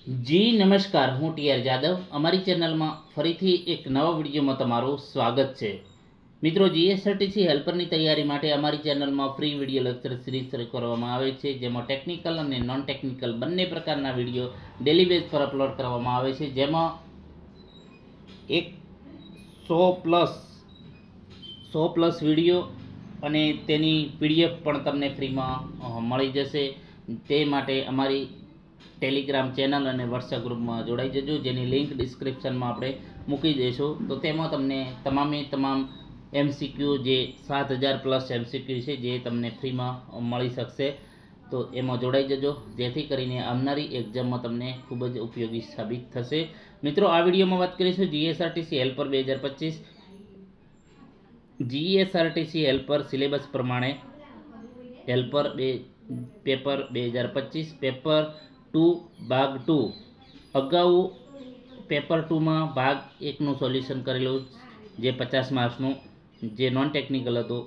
જી નમસ્કાર, હું ટીઆર જાદવ. અમારી ચેનલમાં ફરીથી એક નવા વિડીયોમાં તમારું સ્વાગત છે. મિત્રો, જીએસઆરટીસી હેલ્પરની તૈયારી માટે અમારી ચેનલમાં ફ્રી વિડીયો લેક્ચર સિરીઝ શરૂ કરવામાં આવે છે, જેમાં ટેકનિકલ અને નોન ટેકનિકલ બંને પ્રકારના વિડીયો ડેલી બેઝ પર અપલોડ કરવામાં આવે છે, જેમાં એક 100+ વિડીયો અને તેની પીડીએફ પણ તમને ફ્રીમાં મળી જશે. તે માટે અમારી ટેલિગ્રામ ચેનલ અને વોટ્સએપ ગ્રુપમાં જોડાઈ જજો, જેની લિંક ડિસ્ક્રિપ્શનમાં આપણે મૂકી દઈશું. તો તેમાં તમને તમામ MCQ, જે 7000+ MCQ છે, જે તમને ફ્રીમાં મળી શકશે. તો એમાં જોડાઈ જજો, જેથી કરીને આવનારી એક્ઝામમાં તમને ખૂબ જ ઉપયોગી સાબિત થશે. મિત્રો, આ વિડીયોમાં વાત કરીશું GSRTC helper 2025. GSRTC helper syllabus પ્રમાણે હેલ્પર પેપર 2025 પેપર 2 ભાગ 2. અગાઉ પેપર 2માં ભાગ 1નું સોલ્યુશન કરેલું, જે 50 માર્ક્સનું, જે નોન ટેકનિકલ હતું.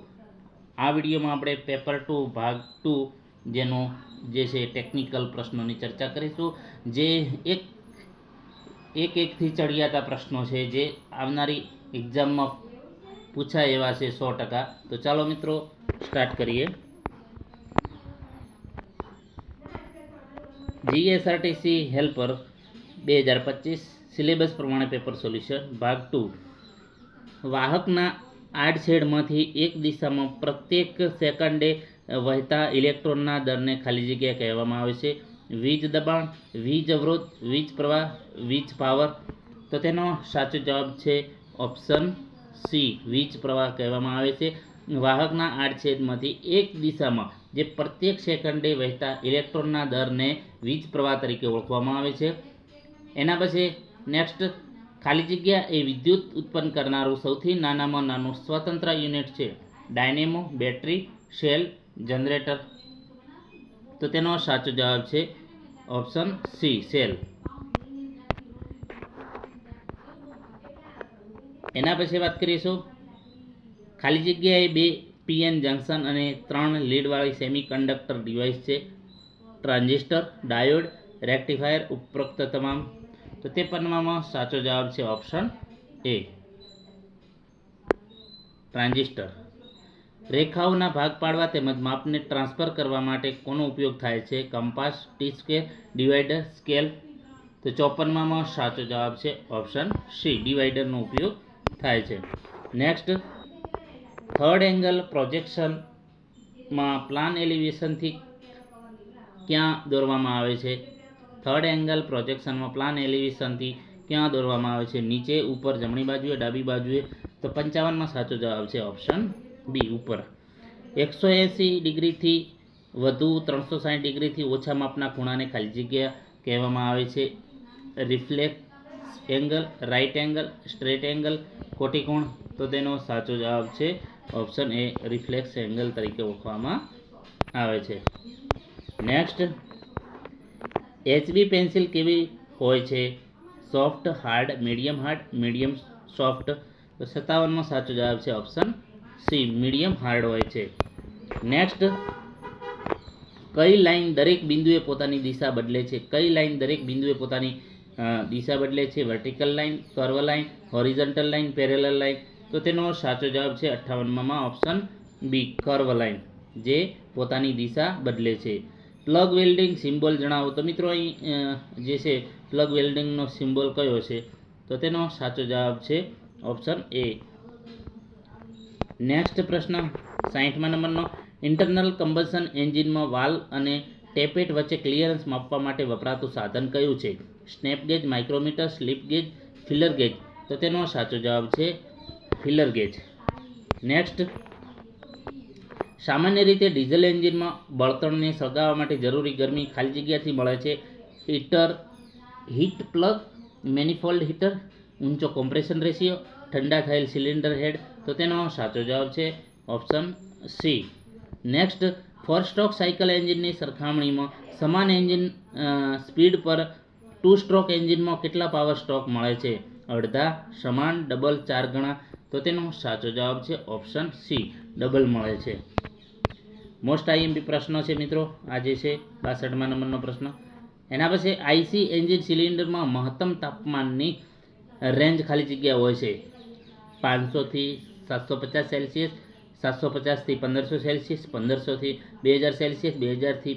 આ વિડીયોમાં આપણે પેપર 2 ભાગ 2, જેનું જે છે ટેકનિકલ પ્રશ્નોની ચર્ચા કરીશું, જે એકથી ચડિયાતા પ્રશ્નો છે, જે આવનારી એક્ઝામમાં પૂછાય એવા છે 100%. તો ચાલો મિત્રો, સ્ટાર્ટ કરીએ. જીએસઆરટીસી હેલ્પર 2025 સિલેબસ પ્રમાણે પેપર સોલ્યુશન ભાગ 2. વાહકના આડછેડમાંથી એક દિશામાં પ્રત્યેક સેકન્ડે વહેતા ઇલેક્ટ્રોનના દરને ખાલી જગ્યા કહેવામાં આવે છે. વીજ દબાણ, વીજ અવરોધ, વીજ પ્રવાહ, વીજ પાવર. તો તેનો સાચો જવાબ છે ઓપ્શન સી, વીજ પ્રવાહ કહેવામાં આવે છે. વાહકના આડછેદમાંથી એક દિશામાં જે પ્રત્યેક સેકન્ડે વહેતા ઇલેક્ટ્રોનના દરને વીજ પ્રવાહ તરીકે ઓળખવામાં આવે છે. એના પછી નેક્સ્ટ, ખાલી જગ્યા એ વિદ્યુત ઉત્પન્ન કરનારું સૌથી નાનામાં નાનું સ્વતંત્ર યુનિટ છે. Dynamo, battery, cell, generator. તો તેનો સાચો જવાબ છે ઓપ્શન સી, સેલ. એના પછી વાત કરીશું, ખાલી જગ્યાએ 2 PN જંકશન અને 3 લીડવાળી સેમિકન્ડક્ટર ડિવાઇસ છે. ટ્રાન્ઝિસ્ટર, ડાયોડ, રેક્ટિફાયર, ઉપરોક્ત તમામ. તો તે પન્નામાં સાચો જવાબ છે ઓપ્શન એ, ટ્રાન્ઝિસ્ટર. રેખાઓના ભાગ પાડવા તેમજ માપને ટ્રાન્સફર કરવા માટે કોનો ઉપયોગ થાય છે? Compass, T square, divider, scale. તો 54માં સાચો જવાબ છે ઓપ્શન સી, ડિવાઈડરનો ઉપયોગ થાય છે. નેક્સ્ટ, થર્ડ એંગલ પ્રોજેક્શનમાં પ્લાન એલિવેશનથી ક્યાં દોરવામાં આવે છે? થર્ડ એંગલ પ્રોજેક્શનમાં પ્લાન એલિવેશનથી ક્યાં દોરવામાં આવે છે? નીચે, ઉપર, જમણી બાજુએ, ડાબી બાજુએ. તો 55માં સાચો જવાબ છે ઓપ્શન બી, ઉપર. 180 ડિગ્રીથી વધુ 360 ડિગ્રીથી ઓછા માપના ખૂણાને ખાલી જગ્યા કહેવામાં આવે છે. Reflex angle, right angle, straight angle, કોટિકોણ. તો તેનો સાચો જવાબ છે ઓપ્શન એ, રિફ્લેક્સ એંગલ તરીકે ઓળખવામાં આવે છે. નેક્સ્ટ, HB પેન્સિલ કેવી હોય છે? Soft, hard, medium hard, medium soft. તો 57માં સાચો જવાબ છે ઓપ્શન સી, મીડિયમ હાર્ડ હોય છે. નેક્સ્ટ, કઈ લાઈન દરેક બિંદુએ પોતાની દિશા બદલે છે? કઈ લાઈન દરેક બિંદુએ પોતાની દિશા બદલે છે? Vertical line, curve line, horizontal line, parallel line. તો તેનો સાચો જવાબ છે 58માં ઓપ્શન બી, કર્વ લાઈન, જે પોતાની દિશા બદલે છે. પ્લગ વેલ્ડિંગ સિમ્બોલ જણાવો. તો મિત્રો, અહીં જે છે પ્લગ વેલ્ડિંગનો સિમ્બોલ કયો છે? તો તેનો સાચો જવાબ છે ઓપ્શન એ. નેક્સ્ટ પ્રશ્ન 60મા નંબરનો, ઇન્ટરનલ કમ્બશન એન્જિનમાં વાલ્વ અને ટેપેટ વચ્ચે ક્લિયરન્સ માપવા માટે વપરાતું સાધન કયું છે? Snap gauge, micrometer, slip gauge, feeler gauge. તો તેનો સાચો જવાબ છે ફિલર ગેજ. નેક્સ્ટ, સામાન્ય રીતે ડીઝલ એન્જિનમાં બળતણને સળગાવવા માટે જરૂરી ગરમી ખાલી જગ્યાથી મળે છે. હીટ પ્લગ, મેનિફોલ્ડ હીટર, ઊંચો કોમ્પ્રેશન રેશિયો, ઠંડા થયેલ સિલિન્ડર હેડ. તો તેનો સાચો જવાબ છે option C. Next, 4 stroke cycle એન્જિનની સરખામણીમાં સમાન એન્જિન સ્પીડ પર 2 સ્ટ્રોક એન્જિનમાં કેટલા પાવર સ્ટ્રોક મળે છે? અડધા, સમાન, ડબલ, 4 ગણા. તો તેનો સાચો જવાબ છે ઓપ્શન સી, ડબલ મળે છે. મોસ્ટ IMP પ્રશ્નો છે મિત્રો, આ જે છે 62મા નંબરનો પ્રશ્ન. એના પછી આઈસી એન્જિન સિલિન્ડરમાં મહત્તમ તાપમાનની રેન્જ ખાલી જગ્યા હોય છે 500 થી 750 સેલ્સિયસ, 750 થી 1500 સેલ્સિયસ, 1500 થી 2000 સેલ્સિયસ, 2000 થી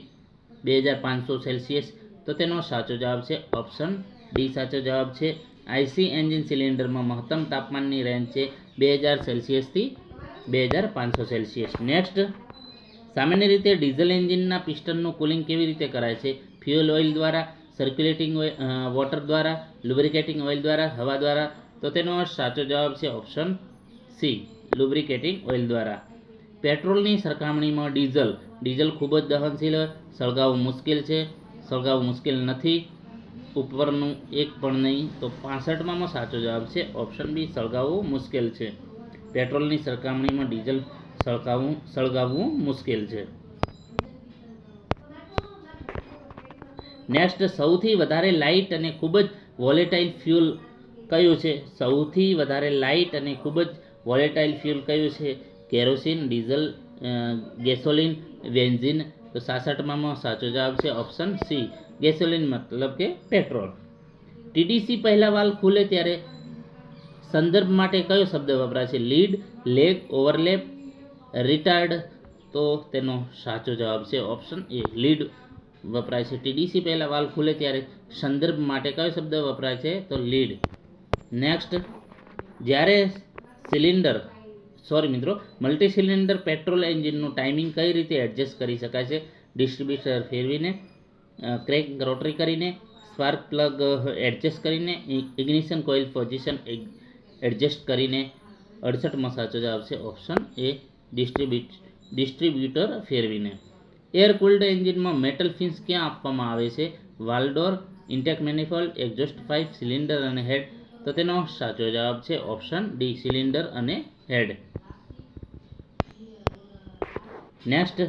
2500 સેલ્સિયસ. તો તેનો સાચો જવાબ છે ઓપ્શન ડી સાચો જવાબ છે. આઈસી એન્જિન સિલિન્ડરમાં મહત્તમ તાપમાનની રેન્જ છે 2000 સેલ્સિયસથી 2500 સેલ્સિયસ. નેક્સ્ટ, સામાન્ય રીતે ડીઝલ એન્જિનના પિસ્ટનનું કુલિંગ કેવી રીતે કરાય છે? ફ્યુઅલ ઓઇલ દ્વારા, સર્ક્યુલેટિંગ વોટર દ્વારા, લુબ્રિકેટિંગ ઓઇલ દ્વારા, હવા દ્વારા. તો તેનો સાચો જવાબ છે ઓપ્શન સી, લુબ્રિકેટિંગ ઓઇલ દ્વારા. પેટ્રોલની સરખામણીમાં ડીઝલ ખૂબ જ દહનશીલ, સળગાવવું મુશ્કેલ છે, સળગાવવું મુશ્કેલ નથી, ઉપરનું એક પણ નહીં. તો 65માં સાચો જવાબ છે ઓપ્શન બી, સળગાવવું મુશ્કેલ છે. પેટ્રોલની સરખામણીમાં ડીઝલ સળગાવવું મુશ્કેલ છે. નેક્સ્ટ, સૌથી વધારે લાઇટ અને ખૂબ જ વોલેટાઇલ ફ્યુઅલ કયું છે? સૌથી વધારે લાઇટ અને ખૂબ જ વોલેટાઇલ ફ્યુઅલ કયું છે? Kerosene, diesel, gasoline, benzene. તો 66માં સાચો જવાબ છે ઓપ્શન સી, ગેસોલિન મતલબ કે પેટ્રોલ. ટીડીસી પહેલા વાલ્વ ખુલે ત્યારે સંદર્ભ માટે કયો શબ્દ વપરાય છે? Lead, lag, overlap, retard. તો તેનો સાચો જવાબ છે ઓપ્શન એ, લીડ વપરાય છે. ટીડીસી પહેલા વાલ્વ ખુલે ત્યારે સંદર્ભ માટે કયો શબ્દ વપરાય છે? તો લીડ. નેક્સ્ટ, જ્યારે મલ્ટી સિલિન્ડર પેટ્રોલ એન્જિનનું ટાઈમિંગ કઈ રીતે એડજસ્ટ કરી શકાય છે? ડિસ્ટ્રીબ્યુટર ફેરવીને, ક્રેન્ક રોટરી કરીને, સ્પાર્ક પ્લગ એડજસ્ટ કરીને, ઇગ્નિશન કોઇલ પોઝિશન એડજસ્ટ કરીને. 68માં સાચો જવાબ છે ઓપ્શન એ, ડિસ્ટ્રીબ્યુટર ફેરવીને. એર કુલ્ડ એન્જિનમાં મેટલ ફિન્સ ક્યાં આપવામાં આવે છે? Valve door, intake manifold, exhaust pipe, cylinder અને હેડ. તો તેનો સાચો જવાબ છે ઓપ્શન ડી, સિલિન્ડર અને હેડ. નેક્સ્ટ,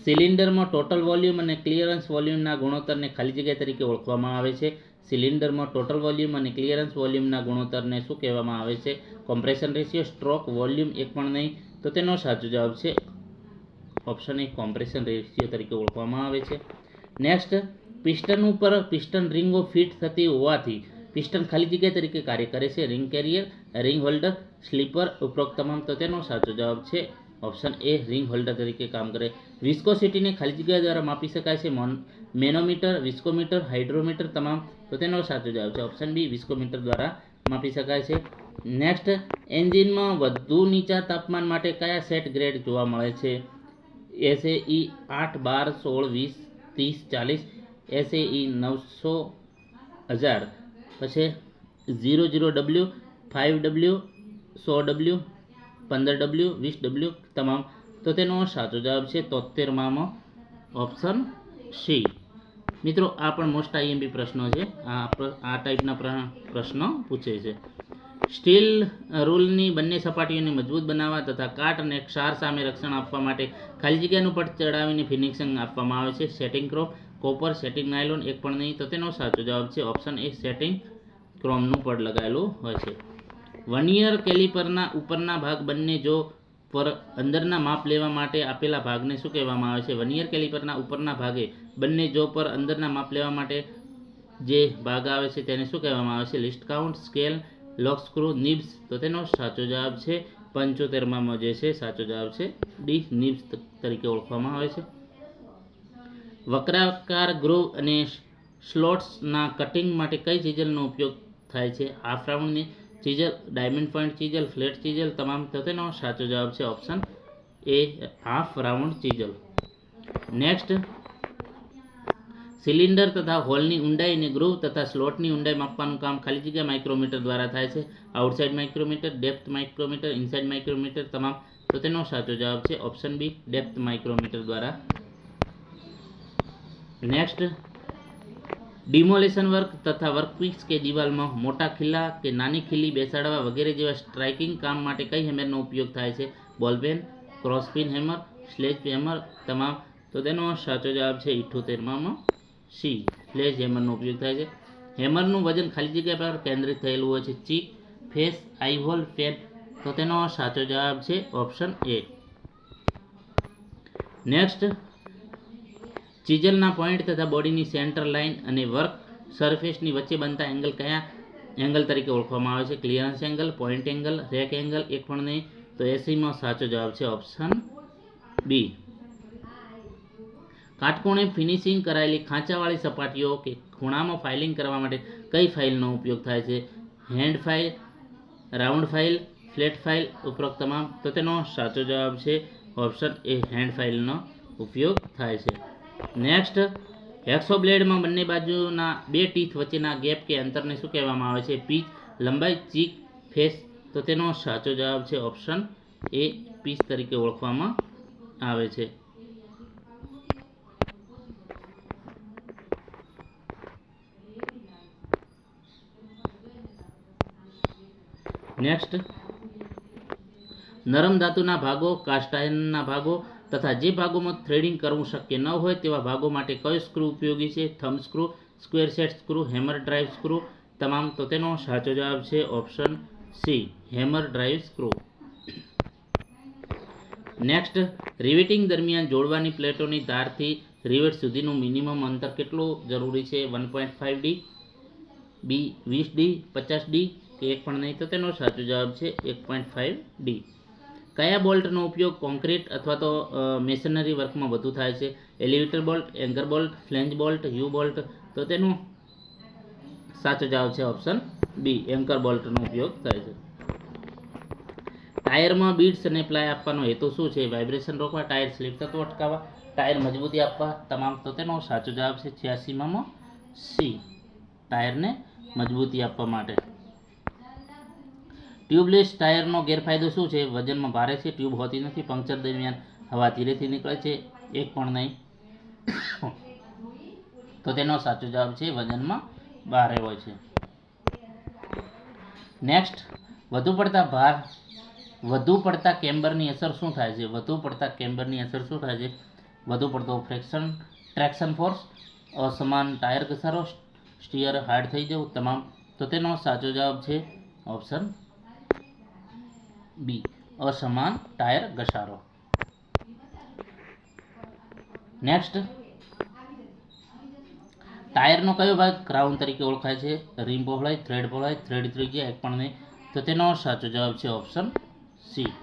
સિલિન્ડરમાં ટોટલ વોલ્યુમ અને ક્લિયરન્સ વોલ્યુમના ગુણોત્તરને ખાલી જગ્યા તરીકે ઓળખવામાં આવે છે. સિલિન્ડરમાં ટોટલ વોલ્યુમ અને ક્લિયરન્સ વોલ્યુમના ગુણોત્તરને શું કહેવામાં આવે છે? કોમ્પ્રેશન રેશિયો, સ્ટ્રોક, વોલ્યુમ એક પણ નહીં. તો તેનો સાચો જવાબ છે ઓપ્શન એ, કોમ્પ્રેશન રેશિયો તરીકે ઓળખવામાં આવે છે. નેક્સ્ટ, પિસ્ટન ઉપર પિસ્ટન રિંગો ફિટ થતી હોવાથી પિસ્ટન ખાલી જગ્યા તરીકે કાર્ય કરે છે. Ring carrier, ring holder, slipper, ઉપરોક્ત તમામ. તો તેનો સાચો જવાબ છે ઓપ્શન એ, રિંગ હોલ્ડર તરીકે કામ કરે. વિસ્કોસિટીને ખાલી જગ્યા દ્વારા માપી શકાય છે. મેનોમીટર, વિસ્કોમીટર, હાઇડ્રોમીટર તમામ. તો તેનો સાચો જવાબ છે ઓપ્શન બી, વિસ્કોમીટર દ્વારા માપી શકાય છે. નેક્સ્ટ, એન્જિનમાં વધુ નીચા તાપમાન માટે કયા સેટ ગ્રેડ જોવા મળે છે? SAE 8, 12, 16, 20, 40, SAE 900, 1000, પછી 00W, 5W, 100W, 15W, 20W તમામ. તો તેનો સાચો જવાબ છે 73માં ઓપ્શન સી. મિત્રો, આ પણ મોસ્ટ આઈએમપી પ્રશ્નો છે. આ ટાઈપના પ્રશ્નો પૂછે છે. સ્ટીલ રૂલની બંને સપાટીઓને મજબૂત બનાવવા તથા કાટ અને ક્ષાર સામે રક્ષણ આપવા માટે ખાલી જગ્યાનું પટ ચડાવીને ફિનિશિંગ આપવામાં આવે છે. Setting chrome, copper, setting nylon એક પણ નહીં. તો તેનો સાચો જવાબ છે ઓપ્શન એ, સેટિંગ ક્રોમનું પડ લગાવેલું હોય છે. વર્નિયર કેલિપરના ઉપરના ભાગ બંને જો પર અંદરના માપ લેવા માટે આપેલા ભાગને શું કહેવામાં આવે છે? વર્નિયર કેલિપરના ઉપરના ભાગે બંને જો પર અંદરના માપ લેવા માટે જે ભાગ આવે છે તેને શું કહેવામાં આવે છે? લિસ્ટ કાઉન્ટ, સ્કેલ, લોક સ્ક્રૂ, નિબ્સ. તો તેનો સાચો જવાબ છે 75માં જે છે સાચો જવાબ છે ડી, નિબ્સ તરીકે ઓળખવામાં આવે છે. વક્રાકાર ગ્રુવ અને સ્લોટ્સના કટિંગ માટે કઈ ચીજલનો ઉપયોગ થાય છે? હાફ રાઉન્ડની ચીજલ, ડાયમંડ પોઇન્ટ ચીજલ, ફ્લેટ ચીજલ તમામ. તો તેનો સાચો જવાબ છે ઓપ્શન એ, હાફ રાઉન્ડ ચીજલ. નેક્સ્ટ, સિલિન્ડર તથા હોલની ઊંડાઈ અને ગ્રુવ તથા સ્લોટની ઊંડાઈ માપવાનું કામ ખાલી જગ્યા માઇક્રોમીટર દ્વારા થાય છે. Outside micrometer, depth micrometer, inside micrometer તમામ. તો તેનો સાચો જવાબ છે ઓપ્શન બી, ડેપ્થ માઇક્રોમીટર દ્વારા. નેક્સ્ટ, ડિમોલેશન વર્ક તથા વર્કપીસ કે દિવાલમાં મોટા ખીલા કે નાની ખીલી બેસાડવા વગેરે જેવા સ્ટ્રાઇકિંગ કામ માટે કઈ હેમરનો ઉપયોગ થાય છે? બોલપેન, ક્રોસપિન હેમર, સ્લેજ હેમર તમામ. તો તેનો સાચો જવાબ છે 78માં સી, સ્લેજ હેમરનો ઉપયોગ થાય છે. હેમરનું વજન ખાલી જગ્યા પર કેન્દ્રિત થયેલું હોય છે. ચીક, ફેસ, આઈહોલ, પેન. તો તેનો સાચો જવાબ છે ઓપ્શન એ. નેક્સ્ટ, ચિઝલના પોઈન્ટ તથા બોડીની સેન્ટર લાઇન અને વર્ક સરફેસની વચ્ચે બનતા એંગલ કયા એંગલ તરીકે ઓળખવામાં આવે છે? Clearance angle, point angle, rack angle, એક પણ નહીં. તો 80માં સાચો જવાબ છે ઓપ્શન બી. કાટખૂણે ફિનિશિંગ કરાયેલી ખાંચાવાળી સપાટીઓ કે ખૂણામાં ફાઇલિંગ કરવા માટે કઈ ફાઇલનો ઉપયોગ થાય છે? Hand file, round file, flat file, ઉપરોક્ત તમામ. તો તેનો સાચો જવાબ છે ઓપ્શન એ, હેન્ડ ફાઇલનો ઉપયોગ થાય છે. નેક્સ્ટ, હેક્સો બ્લેડમાં બંને બાજુના બે ટીથ વચ્ચેના ગેપ કે અંતરને શું કહેવામાં આવે છે? પીચ, લંબાઈ, ચીક, ફેસ. તો તેનો સાચો જવાબ છે ઓપ્શન એ, પીચ તરીકે ઓળખવામાં આવે છે. નેક્સ્ટ, નરમ ધાતુના ભાગો, કાસ્ટ આયર્નના ભાગો તથા જે ભાગોમાં થ્રેડિંગ કરવું શક્ય ન હોય તેવા ભાગો માટે કયો સ્ક્રૂ ઉપયોગી છે? Thumb screw, square set screw, hammer drive screw, તમામ. તો તેનો સાચો જવાબ છે option C, hammer drive screw. Next, riveting દરમિયાન જોડવાની પ્લેટોની ધારથી રિવેટ સુધીનું મિનિમમ અંતર કેટલું જરૂરી છે? 1.5 ડી, બી 20 ડી, 50 ડી કે એક પણ નહીં. તો તેનો સાચો જવાબ છે 1.5 ડી. કયા બોલ્ટનો ઉપયોગ કોન્ક્રીટ અથવા તો મેશનરી વર્કમાં વધુ થાય છે? Elevator bolt, anchor bolt, flange bolt, you bolt. તો તેનો સાચો જવાબ છે ઓપ્શન બી, એન્કર બોલ્ટનો ઉપયોગ થાય છે. ટાયરમાં બીડ્સ અને પ્લાય આપવાનો હેતુ શું છે? વાઇબ્રેશન રોકવા, ટાયર સ્લીપ થતું અટકાવવા, ટાયર મજબૂતી આપવા, તમામ. તો તેનો સાચો જવાબ છે 86માં સી, ટાયરને મજબૂતી આપવા માટે. ટ્યુબલેસ ટાયરનો ગેરફાયદો શું છે? વજનમાં ભારે છે, ટ્યુબ હોતી નથી, પંક્ચર દરમિયાન હવા ધીરેથી નીકળે છે, એક પણ નહીં. તો તેનો સાચો જવાબ છે વજનમાં ભારે હોય છે. નેક્સ્ટ, વધુ પડતા કેમ્બરની અસર શું થાય છે? વધુ પડતા કેમ્બરની અસર શું થાય છે? વધુ પડતો ફ્રેક્શન, ટ્રેક્શન ફોર્સ, અસમાન ટાયર ઘસારો, સ્ટીયર હાર્ડ થઈ જવું, તમામ. તો તેનો સાચો જવાબ છે ઓપ્શન બી, અસમાન ટાયર ઘસારો. નેક્સ્ટ, ટાયરનો કયો ભાગ ક્રાઉન તરીકે ઓળખાય છે? રીમ પહોળાઈ, થ્રેડ ત્રિજ્યા, એક પણ નહીં. તો તેનો સાચો જવાબ છે ઓપ્શન સી.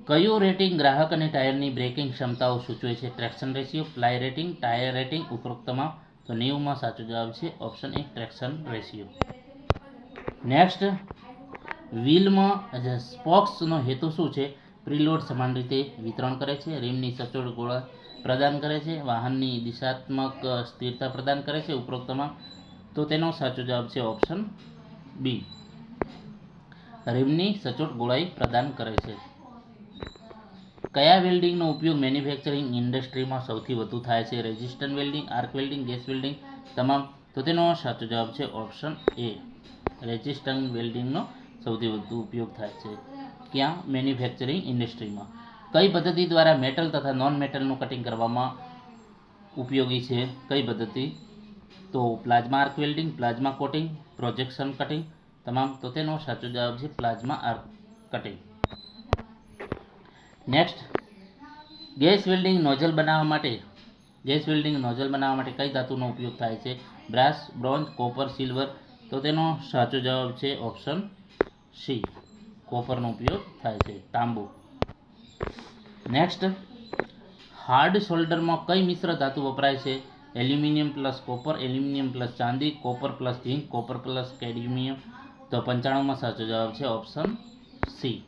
કયું રેટિંગ ગ્રાહક અને ટાયરની બ્રેકિંગ ક્ષમતાઓ સૂચવે છે? Traction ratio, ply rating, tyre rating, ઉપરોક્તમાં. તો 90માં સાચો જવાબ છે option A, traction ratio. Next, વ્હીલમાં સ્પોક્સનો હેતુ શું છે? પ્રીલોડ સમાન રીતે વિતરણ કરે છે, રીમની સચોટ ગોળાઈ પ્રદાન કરે છે, વાહનની દિશાત્મક સ્થિરતા પ્રદાન કરે છે, ઉપરોક્તમાં. તો તેનો સાચો જવાબ છે ઓપ્શન બી, રીમની સચોટ ગોળાઈ પ્રદાન કરે છે. કયા વેલ્ડિંગનો ઉપયોગ મેન્યુફેક્ચરિંગ ઇન્ડસ્ટ્રીમાં સૌથી વધુ થાય છે? Resistant welding, arc welding, gas welding, તમામ. તો તેનો સાચો જવાબ છે ઓપ્શન એ, રેઝિસ્ટન્ટ વેલ્ડિંગનો સૌથી વધુ ઉપયોગ થાય છે. ક્યાં? મેન્યુફેક્ચરિંગ ઇન્ડસ્ટ્રીમાં. કઈ પદ્ધતિ દ્વારા મેટલ તથા નોન મેટલનું કટિંગ કરવામાં ઉપયોગી છે? કઈ પદ્ધતિ? તો plasma arc welding, plasma coating, projection cutting, તમામ. તો તેનો સાચો જવાબ છે plasma arc cutting. Next, gas welding nozzle બનાવવા માટે કઈ ધાતુનો ઉપયોગ થાય છે? Brass, bronze, copper, silver. તો તેનો સાચો જવાબ છે ઓપ્શન સી, કોપરનો ઉપયોગ થાય છે, તાંબુ. નેક્સ્ટ, હાર્ડ સોલ્ડરમાં કઈ મિશ્ર ધાતુ વપરાય છે? Aluminium plus copper, aluminium plus ચાંદી, કોપર પ્લસ ઝીંક, કોપર પ્લસ કેડમિયમ. તો 95માં સાચો જવાબ છે ઓપ્શન સી.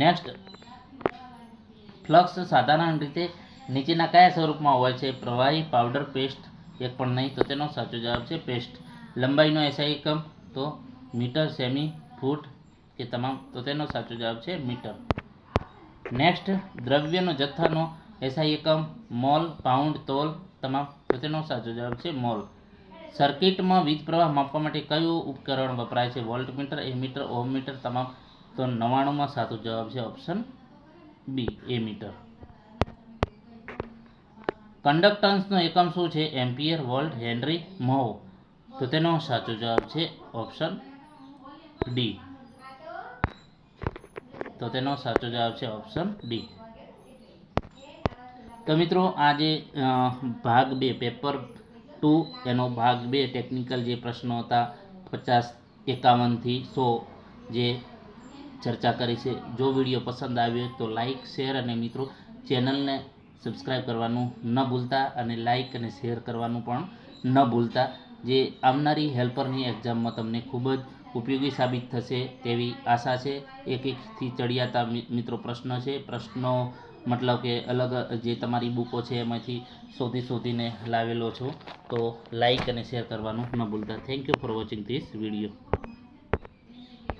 નેક્સ્ટ, ફ્લક્સ સાધારણ રીતે નીચેના કયા સ્વરૂપમાં હોય છે? પ્રવાહી, પાવડર, પેસ્ટ, એક પણ નહીં. તો તેનો સાચો જવાબ છે પેસ્ટ. લંબાઈનો એસઆઈ એકમ? તો મીટર, સેમી, ફૂટ કે તમામ. તો તેનો સાચો જવાબ છે મીટર. નેક્સ્ટ, દ્રવ્યનો જથ્થાનો એસઆઈ એકમ? મોલ, પાઉન્ડ, તોલ, તમામ. તો તેનો સાચો જવાબ છે મોલ. સર્કિટમાં વીજ પ્રવાહ માપવા માટે કયું ઉપકરણ વપરાય છે? વોલ્ટમીટર, એમીટર, ઓહમમીટર, તમામ. તો 99માં સાચો જવાબ છે ઓપ્શન બી, એમીટર. કન્ડક્ટન્સનો એકમ શું છે? Ampere, volt, henry, mho. તો તેનો સાચો જવાબ છે ઓપ્શન ડી. તો તેનો સાચો જવાબ છે ઓપ્શન ડી. તો મિત્રો આજે ભાગ 2 પેપર 2 એનો ભાગ 2 ટેકનિકલ જે પ્રશ્નો હતા 50, 51 થી 100 જે ચર્ચા કરી છે. જો વિડીયો પસંદ આવ્યો તો લાઈક, શેર અને મિત્રો ચેનલને સબસ્ક્રાઈબ કરવાનું ન ભૂલતા અને લાઈક અને શેર કરવાનું પણ ન ભૂલતા. જે આવનારી હેલ્પરની એક્ઝામમાં તમને ખૂબ જ ઉપયોગી સાબિત થશે તેવી આશા છે. એકથી ચડિયાતા મિત્રો પ્રશ્ન છે. પ્રશ્નો મતલબ કે અલગ જે તમારી બુકો છે એમાંથી શોધીને લાવેલો છો. તો લાઈક અને શેર કરવાનું ન ભૂલતા. Thank you for watching this video.